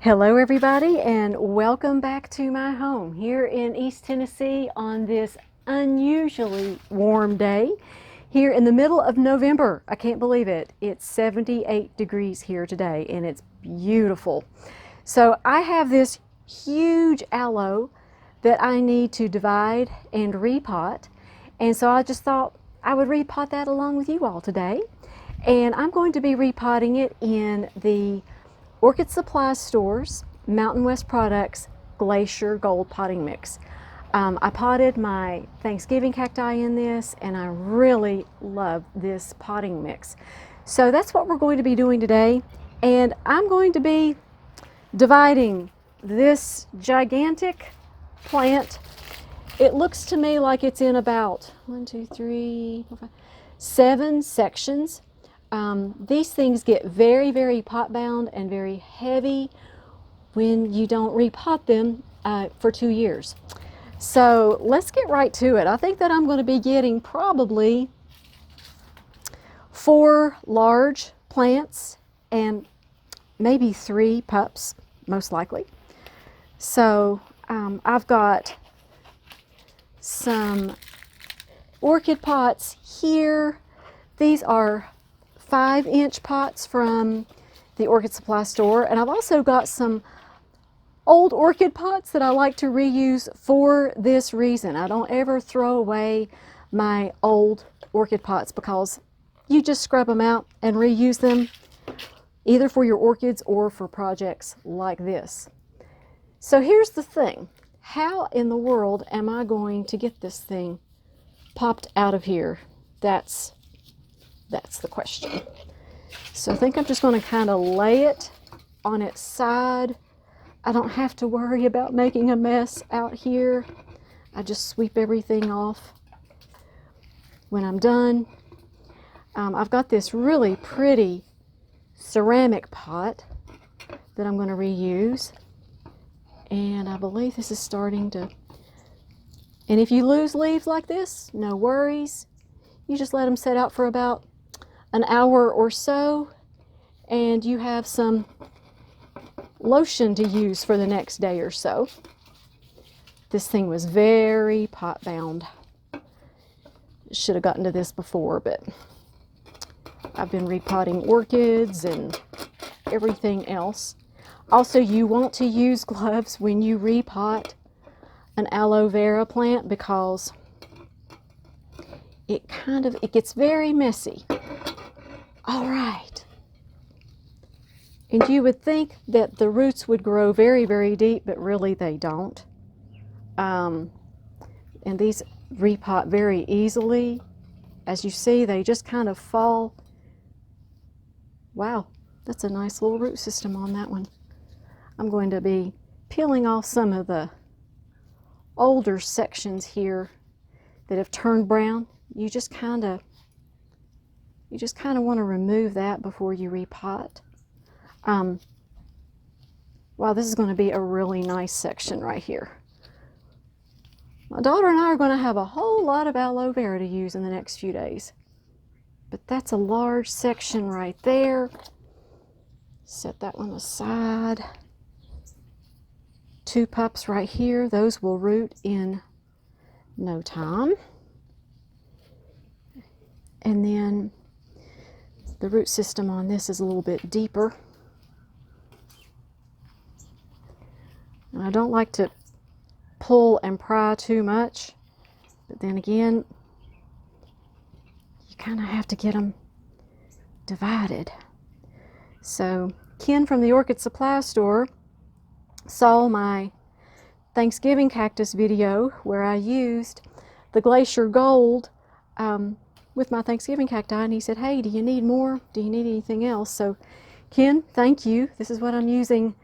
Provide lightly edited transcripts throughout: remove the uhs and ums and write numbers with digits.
Hello everybody, and welcome back to my home here in East Tennessee on this unusually warm day here in the middle of November. I can't believe it. It's 78 degrees here today and it's beautiful. So I have this huge aloe that I need to divide and repot, and so I just thought I would repot that along with you all today. And I'm going to be repotting it in the Orchid Supply Store's Mountain West Products Glacier Gold potting mix. I potted my Thanksgiving cacti in this, and I really love this potting mix. So that's what we're going to be doing today, and I'm going to be dividing this gigantic plant. It looks to me like it's in about 7 sections. These things get very, very pot bound and very heavy when you don't repot them for 2 years. So let's get right to it. I think that I'm going to be getting probably 4 large plants and maybe 3 pups, most likely. So I've got some orchid pots here. These are 5-inch pots from the Orchid Supply Store, and I've also got some old orchid pots that I like to reuse for this reason. I don't ever throw away my old orchid pots because you just scrub them out and reuse them either for your orchids or for projects like this. So here's the thing. How in the world am I going to get this thing popped out of here? That's the question. So I think I'm just going to kind of lay it on its side. I don't have to worry about making a mess out here. I just sweep everything off when I'm done. I've got this really pretty ceramic pot that I'm going to reuse. And I believe this is starting to... And if you lose leaves like this, no worries. You just let them set out for about an hour or so, and you have some lotion to use for the next day or so. This thing was very pot bound. Should have gotten to this before, but I've been repotting orchids and everything else. Also, you want to use gloves when you repot an aloe vera plant because it gets very messy. All right. And you would think that the roots would grow very, very deep, but really they don't. And these repot very easily. As you see, they just kind of fall. Wow, that's a nice little root system on that one. I'm going to be peeling off some of the older sections here that have turned brown. You just kind of want to remove that before you repot. Wow, this is going to be a really nice section right here. My daughter and I are going to have a whole lot of aloe vera to use in the next few days. But that's a large section right there. Set that one aside. 2 pups right here. Those will root in no time. And then the root system on this is a little bit deeper. And I don't like to pull and pry too much, but then again, you kind of have to get them divided. So Ken from the Orchid Supply Store saw my Thanksgiving cactus video where I used the Glacier Gold with my Thanksgiving cacti, and he said, hey, do you need more? Do you need anything else? So Ken, thank you. This is what I'm using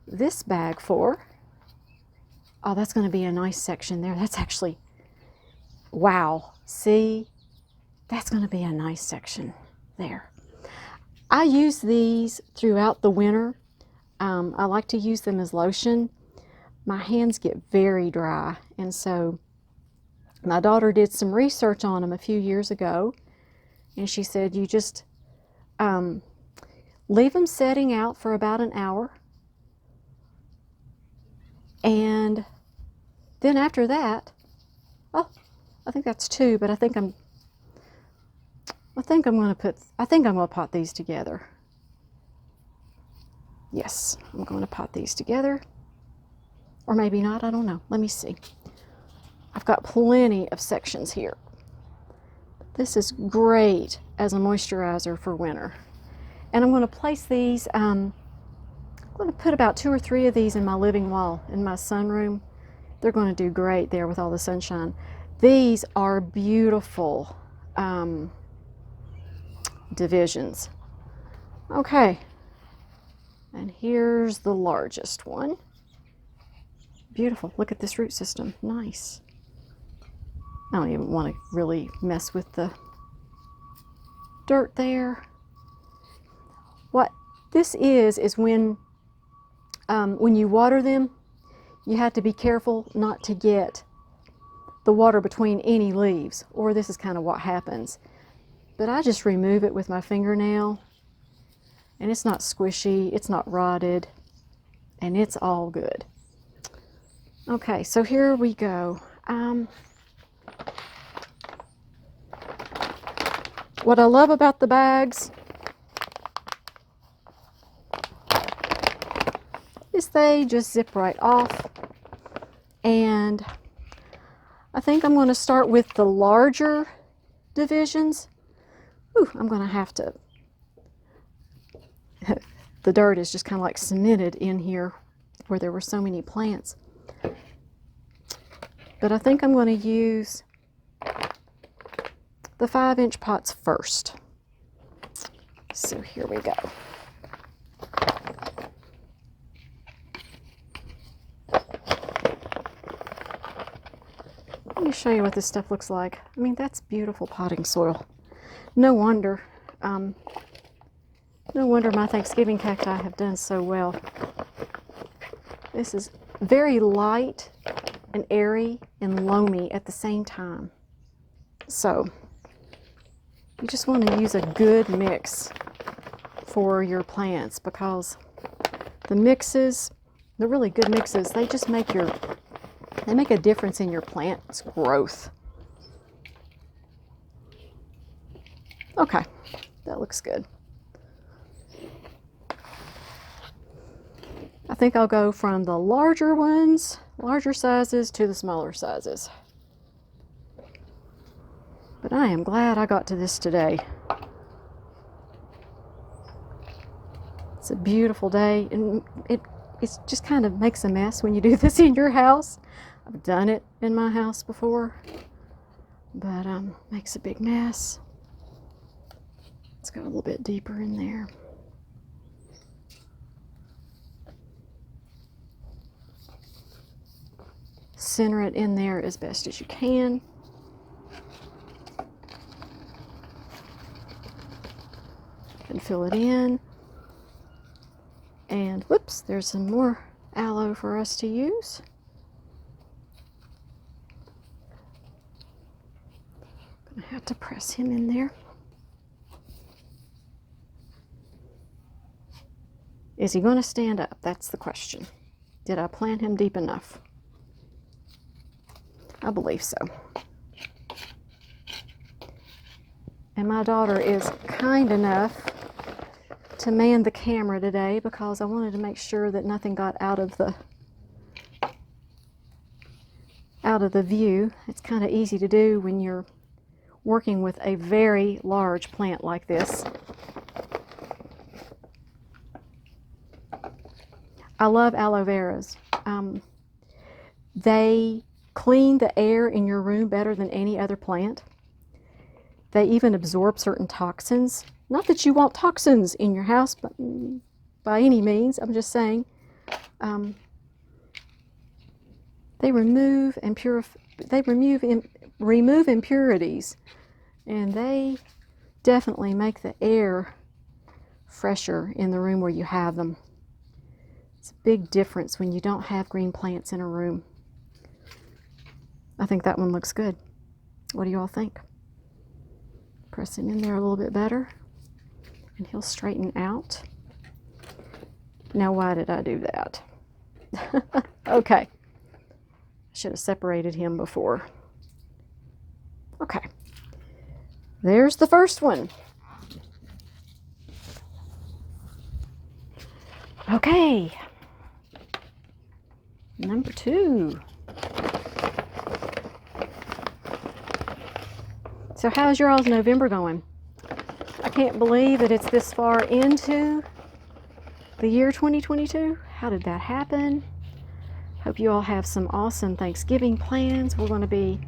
this bag for. Oh, that's going to be a nice section there. That's actually, wow, see, that's going to be a nice section there. I use these throughout the winter. I like to use them as lotion. My hands get very dry, and so my daughter did some research on them a few years ago, and she said you just leave them setting out for about an hour And then after that, oh, I think that's 2, but I think I'm going to pot these together. Yes, I'm going to pot these together. Or maybe not, I don't know. Let me see. I've got plenty of sections here. This is great as a moisturizer for winter. And I'm going to place these, I'm going to put about 2 or 3 of these in my living wall, in my sunroom. They're going to do great there with all the sunshine. These are beautiful divisions. Okay, and here's the largest one. Beautiful. Look at this root system. Nice. I don't even want to really mess with the dirt there. What this is when you water them, you have to be careful not to get the water between any leaves, or this is kind of what happens. But I just remove it with my fingernail, and it's not squishy, it's not rotted, and it's all good. Okay, so here we go. What I love about the bags is they just zip right off. And I think I'm going to start with the larger divisions. Ooh, I'm going to have to, the dirt is just kind of like cemented in here where there were so many plants. But I think I'm going to use the 5-inch pots first. So here we go. Let me show you what this stuff looks like. I mean, that's beautiful potting soil. No wonder my Thanksgiving cacti have done so well. This is very light and airy and loamy at the same time. So you just want to use a good mix for your plants, because the mixes, the really good mixes, they just make a difference in your plant's growth. Okay, that looks good. I think I'll go from the larger ones, larger sizes, to the smaller sizes. But I am glad I got to this today. It's a beautiful day, and it just kind of makes a mess when you do this in your house. I've done it in my house before, but makes a big mess. Let's go a little bit deeper in there. Center it in there as best as you can. And fill it in. And whoops, there's some more aloe for us to use. Gonna have to press him in there. Is he going to stand up? That's the question. Did I plant him deep enough? I believe so. And my daughter is kind enough to man the camera today, because I wanted to make sure that nothing got out of the view. It's kind of easy to do when you're working with a very large plant like this. I love aloe veras. They clean the air in your room better than any other plant. They even absorb certain toxins. Not that you want toxins in your house, but by any means, I'm just saying. They remove and remove impurities, and they definitely make the air fresher in the room where you have them. It's a big difference when you don't have green plants in a room. I think that one looks good. What do you all think? Press him in there a little bit better, and he'll straighten out. Now, why did I do that? Okay, should have separated him before. Okay, there's the first one. Okay, number 2. So how's your all's November going? I can't believe that it's this far into the year 2022. How did that happen? Hope you all have some awesome Thanksgiving plans. We're going to be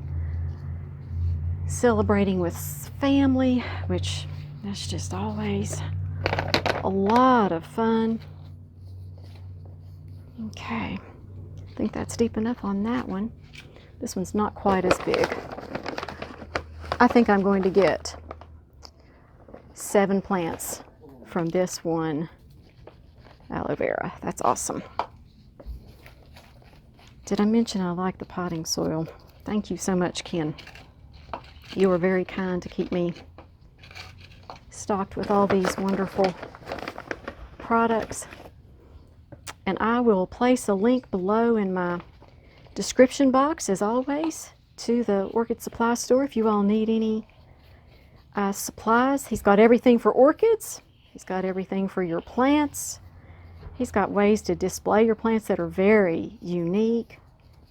celebrating with family, which that's just always a lot of fun. Okay, I think that's deep enough on that one. This one's not quite as big. I think I'm going to get 7 plants from this one aloe vera. That's awesome. Did I mention I like the potting soil? Thank you so much, Ken. You were very kind to keep me stocked with all these wonderful products. And I will place a link below in my description box, as always, to the Orchid Supply Store if you all need any supplies. He's got everything for orchids. He's got everything for your plants. He's got ways to display your plants that are very unique.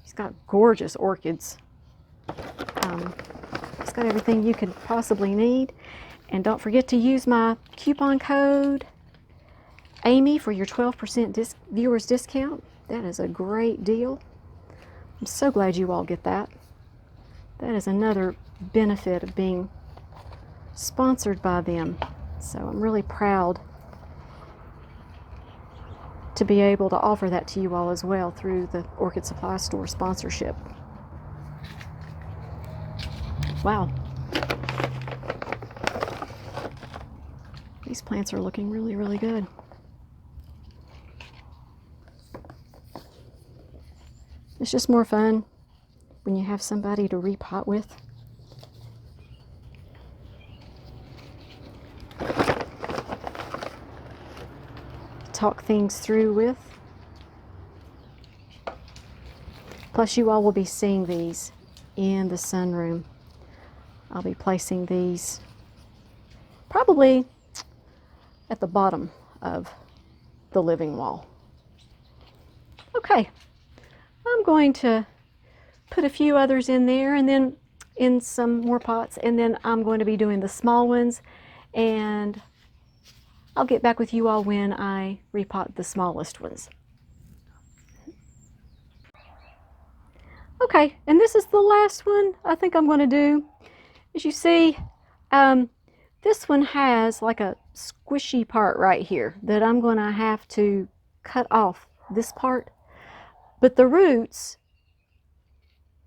He's got gorgeous orchids. He's got everything you could possibly need. And don't forget to use my coupon code Amy for your 12% viewers discount. That is a great deal. I'm so glad you all get that. That is another benefit of being sponsored by them. So I'm really proud to be able to offer that to you all as well through the Orchid Supply Store sponsorship. Wow. These plants are looking really, really good. It's just more fun when you have somebody to repot with. Talk things through with. Plus you all will be seeing these in the sunroom. I'll be placing these probably at the bottom of the living wall. Okay, I'm going to put a few others in there and then in some more pots, and then I'm going to be doing the small ones, and I'll get back with you all when I repot the smallest ones. Okay, and this is the last one I think I'm going to do. As you see, this one has like a squishy part right here that I'm going to have to cut off this part, but the roots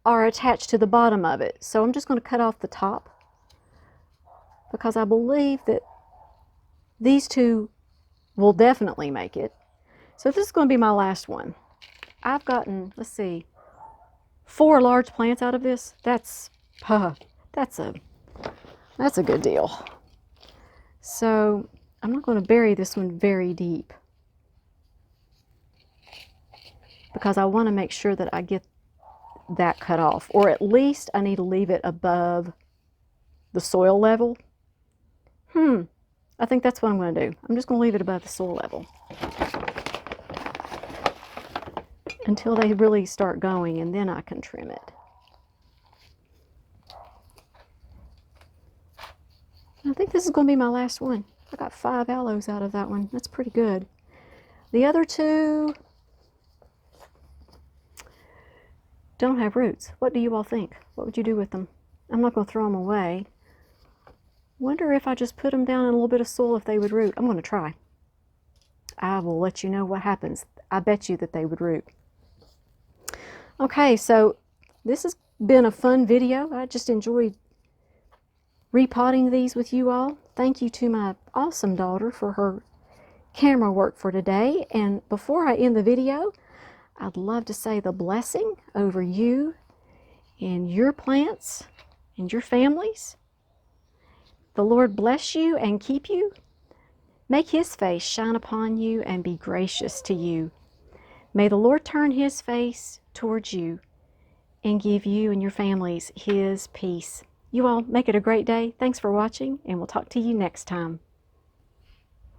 are attached to the bottom of it, so I'm just going to cut off the top because I believe that these two will definitely make it. So this is going to be my last one. I've gotten, let's see, 4 large plants out of this. That's a good deal. So I'm not going to bury this one very deep because I want to make sure that I get that cut off, or at least I need to leave it above the soil level. I think that's what I'm going to do. I'm just going to leave it above the soil level until they really start going, and then I can trim it. I think this is going to be my last one. I got 5 aloes out of that one. That's pretty good. The other 2 don't have roots. What do you all think? What would you do with them? I'm not going to throw them away. Wonder if I just put them down in a little bit of soil if they would root. I'm going to try. I will let you know what happens. I bet you that they would root. Okay, so this has been a fun video. I just enjoyed repotting these with you all. Thank you to my awesome daughter for her camera work for today. And before I end the video, I'd love to say the blessing over you and your plants and your families. The Lord bless you and keep you. Make his face shine upon you and be gracious to you. May the Lord turn his face towards you and give you and your families His peace. You all make it a great day. Thanks for watching, and we'll talk to you next time.